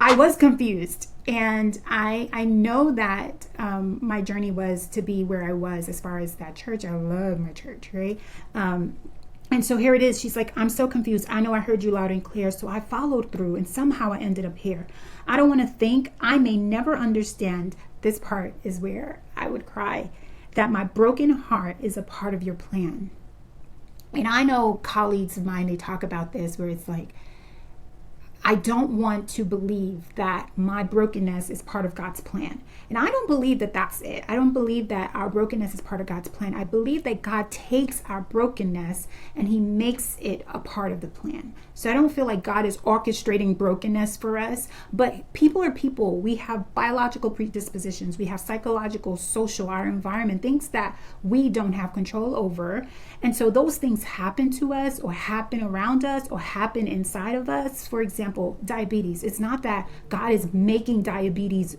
I was confused. And I know that my journey was to be where I was as far as that church. I love my church, right? And so here it is. She's like, I'm so confused. I know I heard you loud and clear. So I followed through and somehow I ended up here. I don't want to think. I may never understand. This part is where I would cry. That my broken heart is a part of your plan. And I know colleagues of mine, they talk about this where it's like, I don't want to believe that my brokenness is part of God's plan. And I don't believe that that's it. I don't believe that our brokenness is part of God's plan. I believe that God takes our brokenness and he makes it a part of the plan. So I don't feel like God is orchestrating brokenness for us, but people are people. We have biological predispositions. We have psychological, social, our environment, things that we don't have control over. And so those things happen to us or happen around us or happen inside of us. For example, diabetes. It's not that God is making diabetes,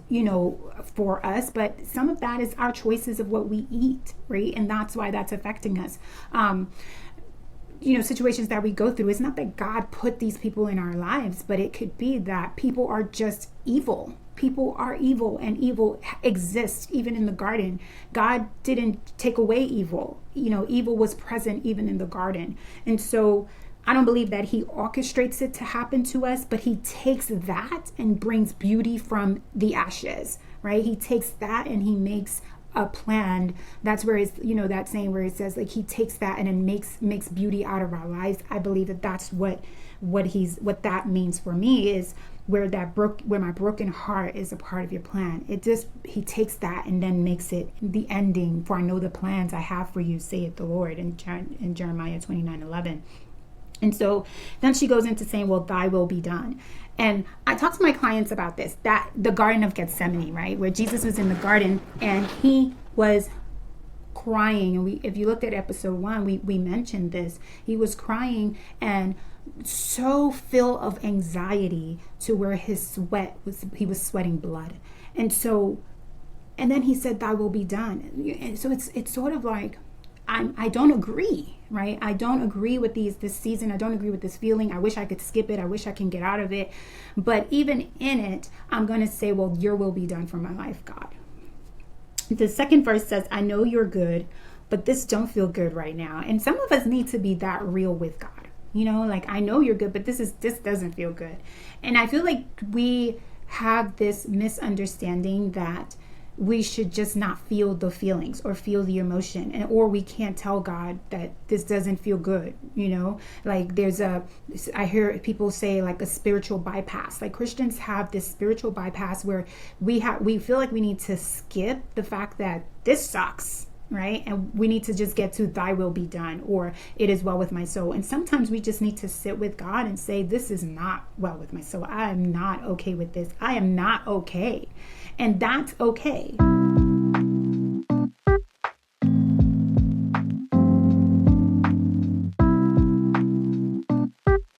for us, but some of that is our choices of what we eat, right? And that's why that's affecting us. Situations that we go through, it's not that God put these people in our lives, but it could be that people are just evil. People are evil and evil exists even in the garden. God didn't take away evil. Evil was present even in the garden. And so I don't believe that he orchestrates it to happen to us, but he takes that and brings beauty from the ashes, right? He takes that and he makes a plan. That's where it's, that saying where it says like he takes that and then makes beauty out of our lives. I believe that that's what that means for me is where my broken heart is a part of your plan. He takes that and then makes it the ending. For I know the plans I have for you, saith the Lord, in Jeremiah 29:11. And so then she goes into saying, well, thy will be done. And I talk to my clients about this, that the Garden of Gethsemane, right? Where Jesus was in the garden and he was crying. And if you looked at episode 1, we mentioned this. He was crying and so full of anxiety to where he was sweating blood. And then he said, thy will be done. And so it's sort of like, I don't agree, right? I don't agree with this season. I don't agree with this feeling. I wish I could skip it. I wish I can get out of it. But even in it, I'm going to say, well, your will be done for my life, God. The second verse says, I know you're good, but this don't feel good right now. And some of us need to be that real with God. Like, I know you're good, but this doesn't feel good. And I feel like we have this misunderstanding that we should just not feel the feelings or feel the emotion, or we can't tell God that this doesn't feel good. Like I hear people say like a spiritual bypass. Like Christians have this spiritual bypass where we feel like we need to skip the fact that this sucks, right? And we need to just get to thy will be done, or it is well with my soul. And sometimes we just need to sit with God and say, this is not well with my soul. I am not okay with this. I am not okay. And that's okay.